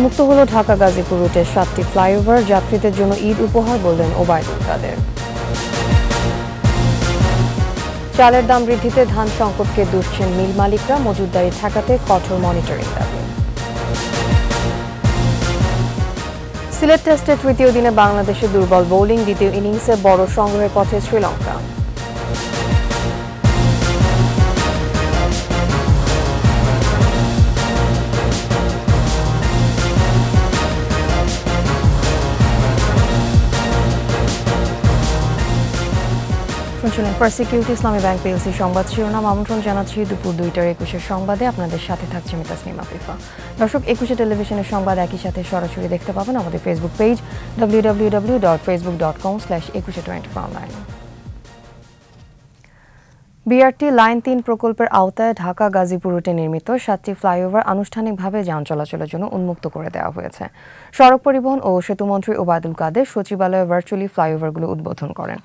উন্মুক্ত হলো ঢাকা গাজীপুর রুটের 7টি ফ্লাইওভার, যাত্রীদের জন্য ঈদ উপহার বললেন ওবায়দুল কাদের। চালের দাম বৃদ্ধিতে ধান সংকটকে দুষছেন মিল মালিকরা, মজুতদারি ঠেকাতে কঠোর মনিটরিং দাবি। সিলেট টেস্টের তৃতীয় দিনে বাংলাদেশের দুর্বল বোলিং, দ্বিতীয় ইনিংসে বড় সংগ্রহের পথে শ্রীলঙ্কা। শুনছিলেন ফার্স্ট সিকিউরিটি ইসলামী ব্যাংক পিএলসি সংবাদ শিরোনাম। আমন্ত্রণ জানাচ্ছি দুপুর 2টার 21 সংবাদে। আপনাদের সাথে থাকছে আমি তাসনিমা আফিফা। দর্শক, 21 টেলিভিশনের সংবাদ একই সাথে সরাসরি দেখতে পাবেন আমাদের Facebook page www.facebook.com/2124online। BRT line 3 প্রকল্পের আওতায় ঢাকা গাজীপুর রুটে নির্মিত 7টি ফ্লাইওভার আনুষ্ঠানিকভাবে যান চলাচলের জন্য উন্মুক্ত করে দেওয়া হয়েছে। সড়ক পরিবহন ও সেতুমন্ত্রী ওবায়দুল কাদের সচিবালয়ে ভার্চুয়ালি ফ্লাইওভারগুলো উদ্বোধন করেন।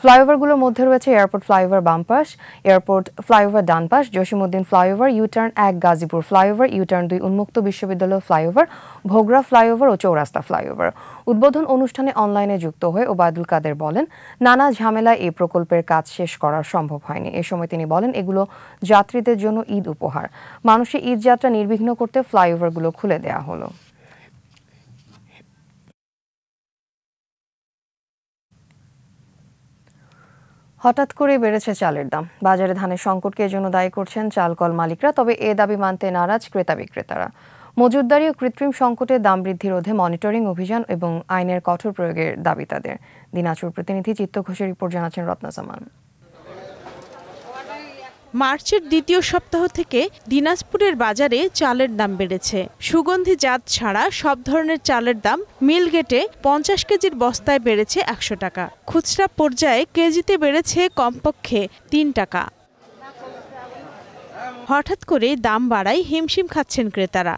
ফ্লাইওভারগুলোর মধ্যে রয়েছে এয়ারপোর্ট ফ্লাইওভার বাম পাশ, এয়ারপোর্ট ফ্লাইওভার ডান পাশ, Jasimuddin flyover, U turn 1 Gazipur flyover, U turn 2 উন্মুক্ত বিশ্ববিদ্যালয় ফ্লাইওভার, ভোগড়া ফ্লাইওভার ও চৌরাস্তা ফ্লাইওভার। উদ্বোধন অনুষ্ঠানে অনলাইনে যুক্ত হয়ে ওবায়দুল কাদের বলেন, নানা ঝামেলায় এই প্রকল্পের কাজ শেষ করা সম্ভব হয়নি। এ সময় তিনি বলেন, এগুলো যাত্রীদের জন্য ঈদ উপহার। মানুষের ঈদ যাত্রা নির্বিঘ্ন করতে ফ্লাইওভারগুলো খুলে দেওয়া হলো। হঠাৎ করে বেড়েছে চালের দাম। বাজারে ধানের সংকটকে এজন্য দায়ী করছেন চাল কল মালিকরা, তবে এ দাবি মানতে নারাজ ক্রেতা বিক্রেতারা। মজুতদারি ও কৃত্রিম সংকটে দাম বৃদ্ধি রোধে মনিটরিং অভিযান এবং আইনের কঠোর প্রয়োগের দাবি তাদের। দিনাজপুর প্রতিনিধি চিত্ত ঘোষের রিপোর্ট জানাচ্ছেন রত্না জামান। মার্চের দ্বিতীয় সপ্তাহ থেকে দিনাজপুরের বাজারে চালের দাম বেড়েছে। সুগন্ধি জাত ছাড়া সব ধরনের চালের দাম মিল গেটে 50 কেজির বস্তায় বেড়েছে 100 টাকা। খুচরা পর্যায়ে কেজিতে বেড়েছে কমপক্ষে 3 টাকা। হঠাৎ করে দাম বাড়ায় হিমশিম খাচ্ছেন ক্রেতারা।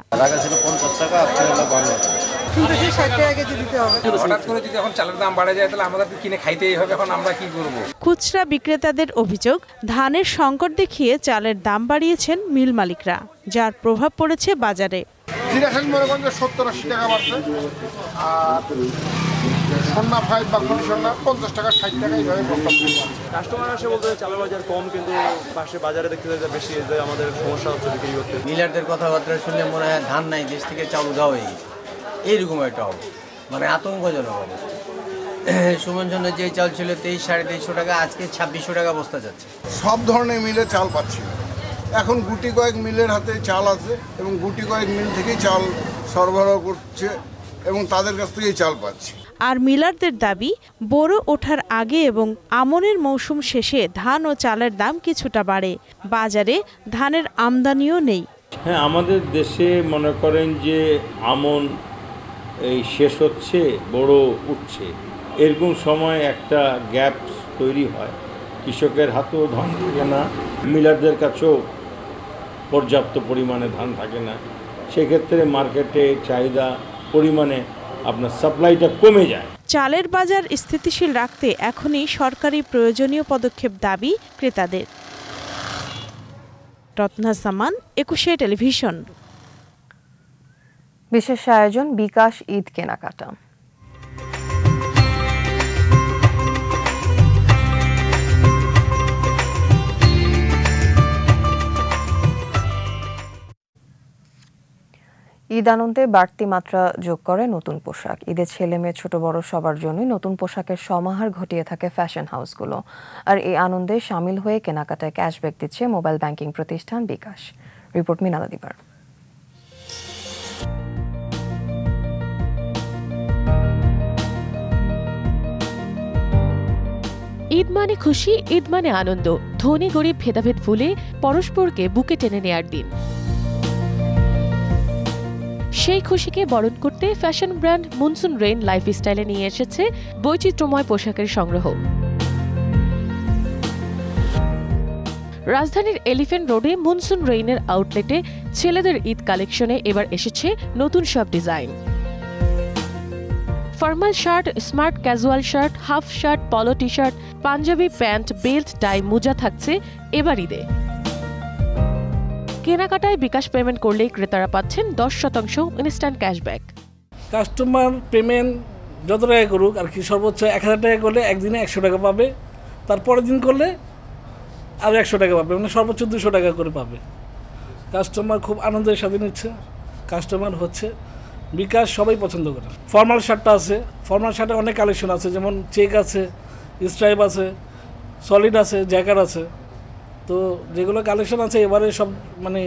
খুচরা বিক্রেতাদের অভিযোগ, ধানের সংকট দেখিয়ে চালের দাম বাড়িয়েছেন মিল মালিকরা, যার প্রভাব পড়েছে বাজারে। মিলারদের কথাবার্তা শুনলে মনে হয় ধান নাই, দেশ থেকে চাউল দেওয়া হয়ে গেছে, এইরকম একটা মানে আতঙ্কজনক অবস্থা। সুমন যে চাল ছিল 23-2350 টাকা, আজকে 2600 টাকা বস্তা যাচ্ছে। সব ধরনের মিলে চাল পাচ্ছি। এখন গুটি কয়েক মিলের হাতে চাল আছে এবং গুটি কয়েক মিল থেকেই চাল সরবরাহ করছে এবং তাদের কাছ থেকেই চাল পাচ্ছি। আর মিলারদের দাবি, বোরো ওঠার আগে এবং আমনের মৌসুম শেষে ধান ও চালের দাম কিছুটা বাড়ে। বাজারে ধানের আমদানিও নেই। হ্যাঁ, আমাদের দেশে মনে করেন যে আমন এই শেষ হচ্ছে, বড় উঠছে, এরকম সময় একটা গ্যাপ তৈরি হয়। কৃষকের হাতেও ধান থাকে না, মিলারদের কাছেও পর্যাপ্ত পরিমাণে ধান থাকে না। সেক্ষেত্রে মার্কেটে চাহিদা পরিমাণে আপনার সাপ্লাইটা কমে যায়। চালের বাজার স্থিতিশীল রাখতে এখনই সরকারি প্রয়োজনীয় পদক্ষেপ দাবি ক্রেতাদের। রত্না সামান, 21 টেলিভিশন। বিশেষ আয়োজন বিকাশ ঈদ কেনাকাটা। ঈদ আনন্দে বাড়তি মাত্রা যোগ করে নতুন পোশাক। ঈদে ছেলে মেয়ে ছোট বড় সবার জন্যই নতুন পোশাকের সমাহার ঘটিয়ে থাকে ফ্যাশন হাউসগুলো। আর এই আনন্দে সামিল হয়ে কেনাকাটায় ক্যাশব্যাক দিচ্ছে মোবাইল ব্যাংকিং প্রতিষ্ঠান বিকাশ। রিপোর্ট মিনালা দিবার। ঈদ মানে খুশি, ঈদ মানে আনন্দ। ধনী গরিব ভেদাভেদ ভুলে পরস্পরকে বুকে টেনে নেয়ার দিন। সেই খুশিকে বরণ করতে ফ্যাশন ব্র্যান্ড মনসুন রেইন লাইফস্টাইলে নিয়ে এসেছে বৈচিত্র্যময় পোশাকের সংগ্রহ। রাজধানীর এলিফ্যান্ট রোডে মনসুন রেইনের আউটলেটে ছেলেদের ঈদ কালেকশনে এবার এসেছে নতুন সব design. Formal shirt, smart casual shirt, half shirt, polo T shirt, panjabi pant, belt, tie, মোজা থাকছে এবার ঈদে। কেনাকাটায় বিকাশ পেমেন্ট করলেই ক্রেতারা পাচ্ছেন 10% ইনস্ট্যান্ট ক্যাশব্যাক। কাস্টমার পেমেন্ট যত টাকা করুক আর কি, সর্বোচ্চ 1000 টাকা করলে একদিনে 100 টাকা পাবে, তারপরের দিন করলে আরও 100 টাকা পাবে, মানে সর্বোচ্চ 200 টাকা করে পাবে। কাস্টমার খুব আনন্দের সাথে নিচ্ছে, কাস্টমার হচ্ছে বিকাশ সবাই পছন্দ করে। ফর্মাল শার্টটা আছে, ফর্মাল শার্টে অনেক কালেকশন আছে, যেমন চেক আছে, স্ট্রাইপ আছে, সলিড আছে, জ্যাকেট আছে। তো যেগুলো কালেকশন আছে এবারে সব মানে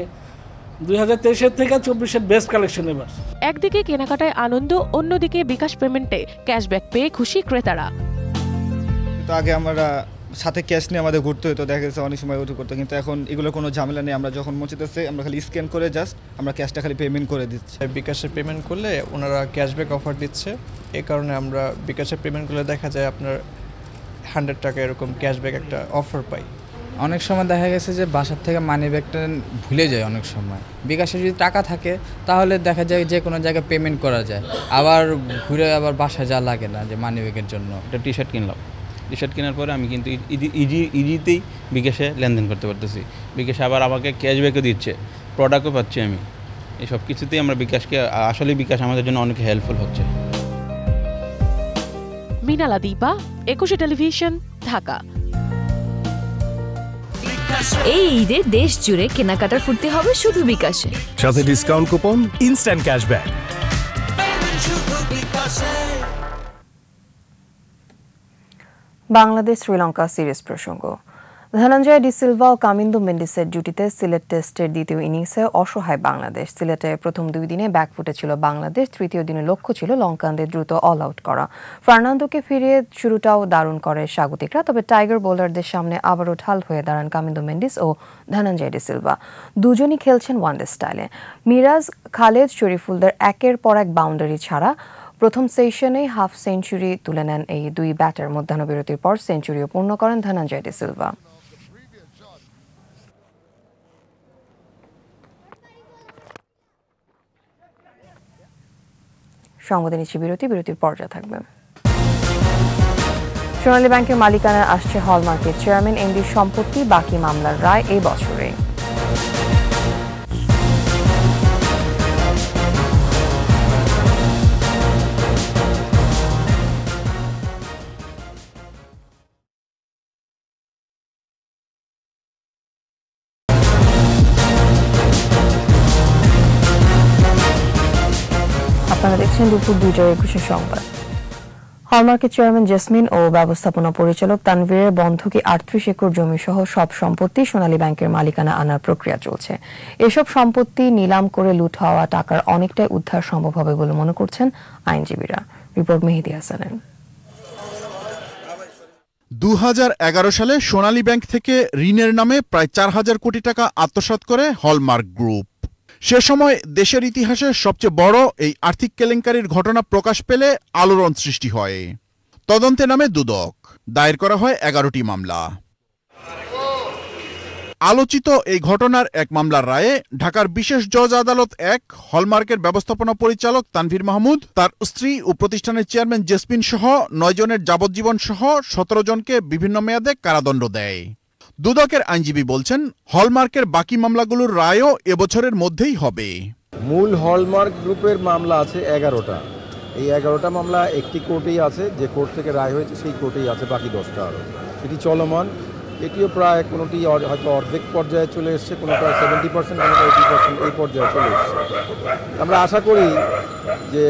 2023 থেকে 24 বেস্ট কালেকশন এবার। একদিকে কেনাকাটায় আনন্দ, অন্যদিকে বিকাশ পেমেন্টে ক্যাশব্যাক পেয়ে খুশি ক্রেতারা। তো আগে আমরা সাথে ক্যাশ নিয়ে আমাদের ঘুরতে হতো, দেখা গেছে অনেক সময় ওঠু করতো, কিন্তু এখন এগুলো কোনো ঝামেলা নেই। আমরা যখন মসজিদে আমরা খালি স্ক্যান করে জাস্ট আমরা ক্যাশটা খালি পেমেন্ট করে দিচ্ছি। বিকাশে পেমেন্ট করলে ওনারা ক্যাশব্যাক অফার দিচ্ছে, এই কারণে আমরা বিকাশে পেমেন্ট করলে দেখা যায় আপনার 100 টাকা এরকম ক্যাশব্যাক একটা অফার পাই। অনেক সময় দেখা গেছে যে বাসার থেকে মানি ব্যাগটা ভুলে যায়, অনেক সময় বিকাশে যদি টাকা থাকে তাহলে দেখা যায় যে কোনো জায়গায় পেমেন্ট করা যায়, আবার ঘুরে আবার বাসায় যা লাগে না যে মানি ব্যাগের জন্য। একটা টি শার্ট কিনলাম, টি শার্ট কেনার পরে আমি কিন্তু ইজিতেই বিকাশে লেনদেন করতে পারতেছি। বিকাশে আবার আমাকে ক্যাশব্যাকও দিচ্ছে, প্রোডাক্টও পাচ্ছি আমি। এই সব কিছুতেই আমরা বিকাশকে, আসলে বিকাশ আমাদের জন্য অনেক হেল্পফুল হচ্ছে। মিনালা দীপা, 21 টেলিভিশন, ঢাকা। এই ঈদে দেশ জুড়ে কেনাকাটার ফুর্তি হবে শুধু বিকাশে, সাথে discount coupon, instant cashback. Bangladesh Sri Lanka series প্রসঙ্গ। ধনঞ্জয় ডি সিলভা ও কামিন্দো মেন্ডিসের জুটিতে সিলেট টেস্টের দ্বিতীয় ইনিংসে অসহায় বাংলাদেশ। সিলেটে প্রথম 2 দিনে ব্যাকফুটে ছিল বাংলাদেশ, তৃতীয় দিনে লক্ষ্য ছিল লঙ্কানদের দ্রুত অল আউট করা। ফার্নান্দোকে ফিরিয়ে শুরুটাও দারুণ করে স্বাগতিকরা, তবে টাইগার বোলারদের সামনে আবারও ঢাল হয়ে দাঁড়ান কামিন্দো মেন্ডিস ও ধনঞ্জয় ডি সিলভা। দুজনই খেলছেন ওয়ানডে স্টাইলে। মিরাজ, খালেদ, শরীফুলদের একের পর এক বাউন্ডারি ছাড়া প্রথম সেশনেই হাফ সেঞ্চুরি তুলে নেন এই দুই ব্যাটার। মধ্যাহ্নবিরতির পর সেঞ্চুরিও পূর্ণ করেন ধনঞ্জয় ডি সিলভা। সংবাদে নিচ্ছে বিরতির পর্যায়ে থাকবে। সোনালী ব্যাংকের মালিকানায় আসছে হলমার্কের চেয়ারম্যান এমডির সম্পত্তি, বাকি মামলার রায় এই বছরে। আপনারা দেখছেন দুপুর 2:21 সংবাদ। হলমার্কের চেয়ারম্যান জেসমিন ও ব্যবস্থাপনা পরিচালক তানভীরের বন্ধকি 38 একর জমি সহ সব সম্পত্তি সোনালী ব্যাংকের মালিকানা আনার প্রক্রিয়া চলছে। এসব সম্পত্তি নিলাম করে লুট হওয়া টাকার অনেকটাই উদ্ধার সম্ভব হবে বলে মনে করছেন আইনজীবীরা। রিপোর্ট মেহেদী হাসানের। 2011 সালে সোনালী ব্যাংক থেকে ঋণের নামে প্রায় 4000 কোটি টাকা আত্মসাৎ করে হলমার্ক গ্রুপ। সে সময় দেশের ইতিহাসে সবচেয়ে বড় এই আর্থিক কেলেঙ্কারির ঘটনা প্রকাশ পেলে আলোড়ন সৃষ্টি হয়। তদন্তে নামে দুদক, দায়ের করা হয় 11টি মামলা। আলোচিত এই ঘটনার এক মামলার রায়ে ঢাকার বিশেষ জজ আদালত 1 হলমার্কের ব্যবস্থাপনা পরিচালক তানভীর মাহমুদ, তার স্ত্রী ও প্রতিষ্ঠানের চেয়ারম্যান জেসমিন সহ 9 জনের যাবজ্জীবন সহ 17 জনকে বিভিন্ন মেয়াদে কারাদণ্ড দেয়। দুদকের আইনজীবী বলছেন, হলমার্কের বাকি মামলাগুলোর রায়ও এবছরের মধ্যেই হবে। মূল হলমার্ক গ্রুপের মামলা আছে 11টা। এই 11টা মামলা একটি কোর্টেই আছে, যে কোর্ট থেকে রায় হয়েছে সেই কোর্টেই আছে, বাকি 10টা আরও সেটি চলমান। এটিও প্রায় কোনোটি হয়তো অর্ধেক পর্যায়ে চলে এসছে, কোনোটা 70%, কোনোটা 80% এই পর্যায়ে চলে এসছে। আমরা আশা করি যে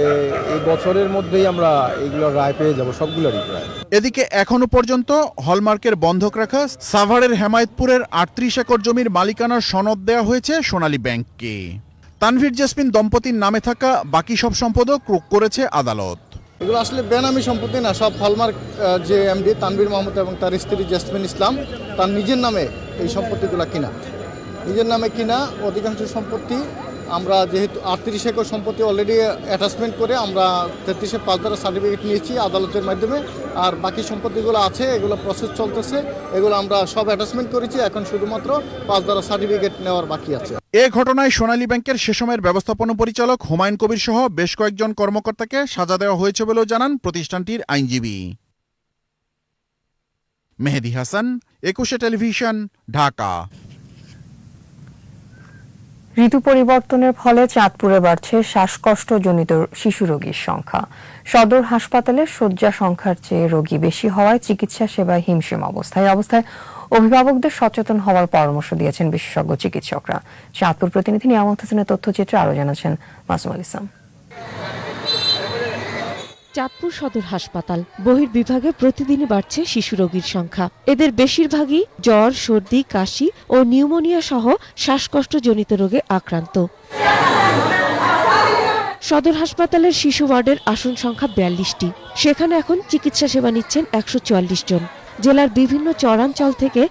এই বছরের মধ্যেই আমরা এইগুলোর রায় পেয়ে যাব, সবগুলোরই প্রায়। এদিকে এখনো পর্যন্ত হলমার্কের বন্ধক রাখা সাভারের হেমায়েতপুরের 38 একর জমির মালিকানার সনদ দেওয়া হয়েছে সোনালী ব্যাংককে। তানভীর জেসমিন দম্পতির নামে থাকা বাকি সব সম্পদও ক্রোক করেছে আদালত। এগুলো আসলে বেনামি সম্পত্তি না, সব হলমার্ক যে এমডি তানভীর মাহমুদ এবং তার স্ত্রী জেসমিন ইসলাম তার নিজের নামে এই সম্পত্তিগুলো কিনা, নিজের নামে কিনা। অধিকাংশ সম্পত্তি আমরা যেহেতু 38 একর সম্পত্তি অলরেডি অ্যাটাচমেন্ট করে আমরা 33-5 দ্বারা সার্টিফিকেট নিয়েছি আদালতের মাধ্যমে, আর বাকি সম্পত্তিগুলো আছে, এগুলো প্রসেস চলতেছে, এগুলো আমরা সব অ্যাটাচমেন্ট করেছি, এখন শুধুমাত্র 5 দ্বারা সার্টিফিকেট নেওয়ার বাকি আছে। এ ঘটনায় সোনালী ব্যাংকের সে সময়ের ব্যবস্থাপনা পরিচালক হুমায়ুন কবির সহ বেশ কয়েকজন কর্মকর্তাকে সাজা দেওয়া হয়েছে বলেও জানান প্রতিষ্ঠানটির আইনজীবী। মেহেদী হাসান, 21 টেলিভিশন, ঢাকা। ঋতু পরিবর্তনের ফলে চাঁদপুরে বাড়ছে শ্বাসকষ্টজনিত শিশু রোগীর সংখ্যা। সদর হাসপাতালে শয্যা সংখ্যার চেয়ে রোগী বেশি হওয়ায় চিকিৎসা সেবায় হিমশিম অবস্থায় অভিভাবকদের সচেতন হওয়ার পরামর্শ দিয়েছেন বিশেষজ্ঞ চিকিৎসকরা। চাঁদপুর প্রতিনিধি নিয়ামত হোসেনের তথ্যচিত্রে আরো জানাচ্ছেন মাসুম আল ইসলাম। চাঁদপুর সদর হাসপাতাল বহির্বিভাগে প্রতিদিনই বাড়ছে শিশু রোগীর সংখ্যা। এদের বেশিরভাগই জ্বর, সর্দি, কাশি ও নিউমোনিয়া সহ শ্বাসকষ্টজনিত রোগে আক্রান্ত। সদর হাসপাতালের শিশু ওয়ার্ডের আসন সংখ্যা 42টি। সেখানে এখন চিকিৎসা সেবা নিচ্ছেন 144 জন। জেলার বিভিন্ন চরাঞ্চল থেকে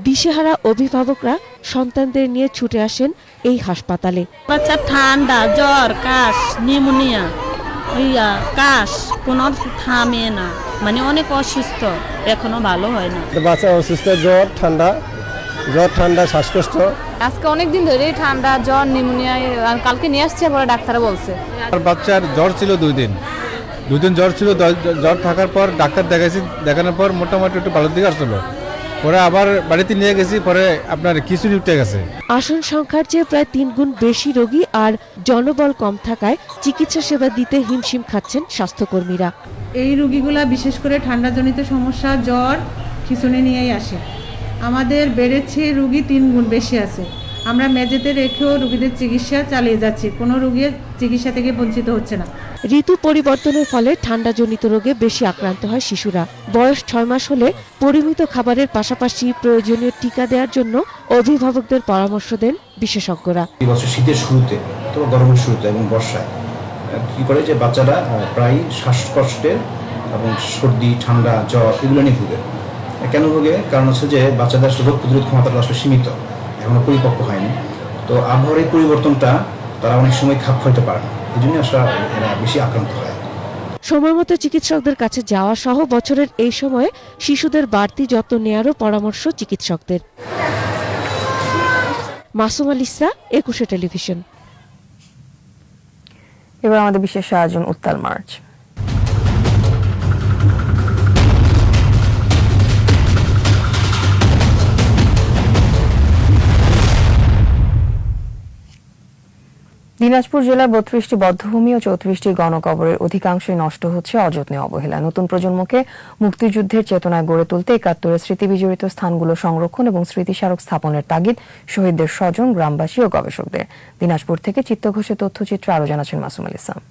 দিশেহারা অভিভাবকরা সন্তানদের নিয়ে ছুটে আসেন এই হাসপাতালে। বাচ্চা ঠান্ডা, জ্বর, কাশ, নিউমোনিয়া, কাশ কোনো থামে না, মানে অনেক অসুস্থ, এখনো ভালো হয় না। বাচ্চা অসুস্থ, জ্বর ঠান্ডা, শ্বাসকষ্ট। আজকে অনেকদিন ধরে ঠান্ডা, জ্বর, নিউমোনিয়া, কালকে নিয়ে আসছে, পরে ডাক্তার বলছে। বাচ্চার জ্বর ছিল 2 দিন জ্বর ছিল। জ্বর থাকার পর ডাক্তার দেখানোর পর মোটামুটি একটু ভালোর দিকে আসছিল। পরে আবার বাড়িতে নিয়ে গেছি, পরে আপনার খিচুড়ি উঠে গেছে। আসন সংখ্যার চেয়ে প্রায় 3 গুণ বেশি রোগী আর জনবল কম থাকায় চিকিৎসা সেবা দিতে হিমশিম খাচ্ছেন স্বাস্থ্যকর্মীরা। এই রোগীগুলা বিশেষ করে ঠান্ডাজনিত সমস্যা, জ্বর, খিচুড়ি নিয়েই আসে। আমাদের বেড়েছে রোগী 3 গুণ বেশি আছে। আমরা মেঝেতে রেখেও রোগীদের চিকিৎসা চালিয়ে যাচ্ছি, কোনো রোগীর চিকিৎসা থেকে বঞ্চিত হচ্ছে না। ঋতু পরিবর্তনের ফলে ঠান্ডাজনিত রোগে বেশি আক্রান্ত হয় শিশুরা। বয়স 6 মাস হলে পরিমিত খাবারের পাশাপাশি প্রয়োজনীয় টিকা দেওয়ার জন্য অভিভাবকদের পরামর্শ দেন বিশেষজ্ঞরা। এই বছর শীতের শুরুতে তো গরমের শুরুতে এবং বর্ষায় কি করে যে বাচ্চারা প্রায় শ্বাসকষ্টে এবং সর্দি, ঠান্ডা, জ্বর এগুলো নিয়ে ভুগে। কেন ভুগে? কারণ হচ্ছে যে বাচ্চাদের রোগ প্রতিরোধ ক্ষমতাটা আসলে সীমিত, এখনো পরিপক্ক হয়নি। তো আবহাওয়ার এই পরিবর্তনটা তারা অনেক সময় খাপ খাইতে পারে না, এই জন্য আসলে এরা বেশি আক্রান্ত হয়। সময়মতো চিকিৎসকদের কাছে যাওয়া সহ বছরের এই সময়ে শিশুদের বাড়তি যত্ন নেওয়ারও পরামর্শ চিকিৎসকদের। মাসুম আল ইসলাম, 21 টেলিভিশন। এবার আমাদের বিশেষ আয়োজন উত্তাল মার্চ। দিনাজপুর জেলায় 32টি বধ্যভূমি ও 34টি গণকবরের অধিকাংশই নষ্ট হচ্ছে অযত্নে অবহেলায়। নতুন প্রজন্মকে মুক্তিযুদ্ধের চেতনায় গড়ে তুলতে 71-এর স্মৃতি বিজড়িত স্থানগুলো সংরক্ষণ এবং স্মৃতিস্মারক স্থাপনের তাগিদ শহীদদের স্বজন, গ্রামবাসী ও গবেষকদের। দিনাজপুর থেকে চিত্ত ঘোষের তথ্যচিত্র আরো জানাচ্ছেন মাসুম আল ইসলাম।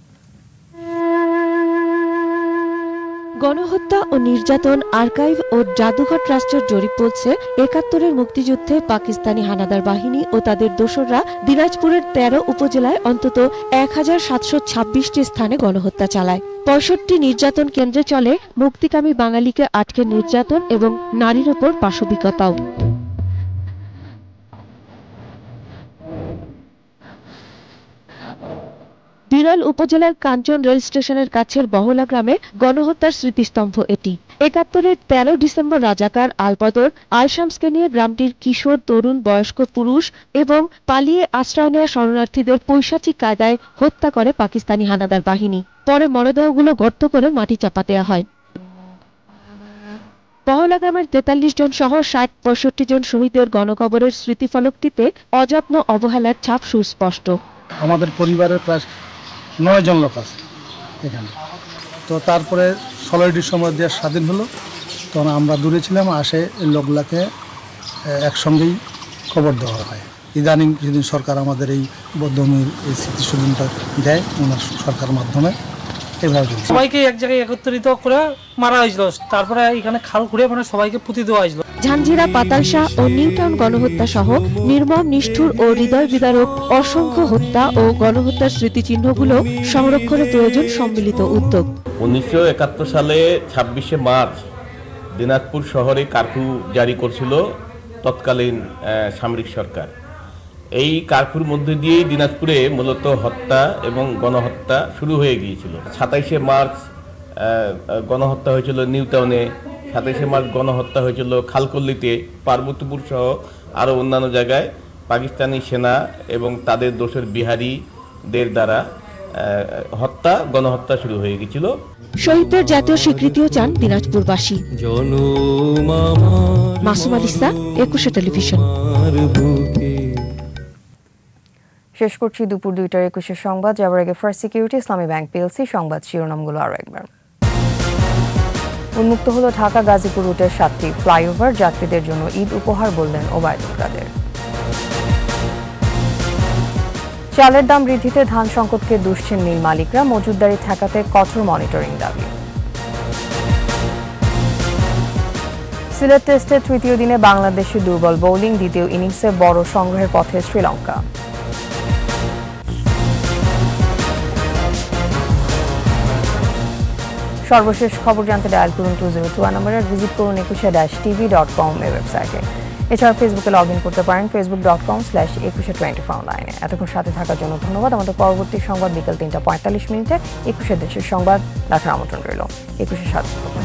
গণহত্যা ও নির্যাতন আর্কাইভ ও জাদুঘর ট্রাস্টের জরিপ বলছে 71-এর মুক্তিযুদ্ধে পাকিস্তানি হানাদার বাহিনী ও তাদের দোসররা দিনাজপুরের 13 উপজেলায় অন্তত 1726টি স্থানে গণহত্যা চালায়। 65 নির্যাতন কেন্দ্রে চলে মুক্তিকামী বাঙালিকে আটকে নির্যাতন এবং নারীর ওপর পাশবিকতাও। বিরল উপজেলার কাঞ্চন রেল স্টেশনের কাছের বহলা গ্রামে গণহত্যার স্মৃতিস্তম্ভ এটি। 71-এর 13 ডিসেম্বর রাজাকার আলবদর আলশামসকে নিয়ে গ্রামটির কিশোর, তরুণ, বয়স্ক, পুরুষ এবং পালিয়ে আশ্রয় নেওয়া শরণার্থীদের পৈশাচিক কায়দায় হত্যা করে পাকিস্তানি হানাদার বাহিনী। পরে মরদেহগুলো গর্ত করে মাটি চাপা দেওয়া হয়। বহলা গ্রামের 43 জন সহ 60-65 জন শহীদের গণকবরের স্মৃতিফলকটিতে অযত্ন অবহেলার ছাপ সুস্পষ্ট। আমাদের পরিবারের প্রায় 9 জন লোক আছে এখানে। তো তারপরে 16 ডিসেম্বর দেশ স্বাধীন হলো, তখন আমরা দূরে ছিলাম, আসে এই লোকগুলাকে একসঙ্গেই খবর দেওয়া হয়। ইদানিং যেদিন সরকার আমাদের এই বৌদ্ধভূমির এই স্মৃতিসৌধটা দেয়, ওনার সরকার মাধ্যমে সবাইকে এক জায়গায় একত্রিত করে মারা হয়েছিল, তারপরে এখানে খাল খুঁড়ে মানে সবাইকে পুঁতি দেওয়া হয়েছিল। ঝাঞ্ঝিরা, পাতালশা ও নিউটাউন গণহত্যা সহ নির্মম, নিষ্ঠুর ও হৃদয় বিদারক অসংখ্য হত্যা ও গণহত্যার স্মৃতিচিহ্নগুলো সংরক্ষণে প্রয়োজন সম্মিলিত উদ্যোগ। 1971 সালে 26শে মার্চ দিনাজপুর শহরে কারফিউ জারি করছিল তৎকালীন সামরিক সরকার। এই কারফিউর মধ্যে দিয়েই দিনাজপুরে মূলত হত্যা এবং গণহত্যা শুরু হয়ে গিয়েছিল। 27শে মার্চ গণহত্যা হয়েছিল নিউটাউনে, 27শে মার্চ গণহত্যা হয়েছিল খালকল্লিতে, পার্বতীপুর সহ আরও অন্যান্য জায়গায় পাকিস্তানি সেনা এবং তাদের দোসর বিহারিদের দ্বারা হত্যা, গণহত্যা শুরু হয়ে গিয়েছিল। শহীদদের জাতীয় স্বীকৃতিও চান দিনাজপুরবাসী। মাসুম আল ইসলাম, 21 টেলিভিশন। শেষ করছি দুপুর 2টার 21 সংবাদ। যাওয়ার আগে ফার্স্ট সিকিউরিটি ইসলামী ব্যাংক পিএলসি সংবাদ শিরোনামগুলো আরও একবার। উন্মুক্ত হলো ঢাকা গাজীপুর রুটের 7টি ফ্লাইওভার, যাত্রীদের জন্য ঈদ উপহার বললেন ওবায়দুল কাদের। চালের দাম বৃদ্ধিতে ধান সংকটকে দুষছেন মিল মালিকরা, মজুতদারি ঠেকাতে কঠোর মনিটরিং দাবি। সিলেট টেস্টের তৃতীয় দিনে বাংলাদেশের দুর্বল বোলিং, দ্বিতীয় ইনিংসে বড় সংগ্রহের পথে শ্রীলঙ্কা। সর্বশেষ খবর জানতে ডায়াল করুন 2021 নম্বরে, ভিজিট করুন ekusha-tv.com ওয়েবসাইটে। এছাড়া ফেসবুকে লগ ইন করতে পারেন facebook.com/ekusha24 অনলাইনে। এতক্ষণ সাথে থাকার জন্য ধন্যবাদ। আমাদের পরবর্তী সংবাদ বিকেল 3টা 45 মিনিটে 21 দেশের সংবাদ দেখার আমন্ত্রণ রইল। 21 সাথে থাকুন।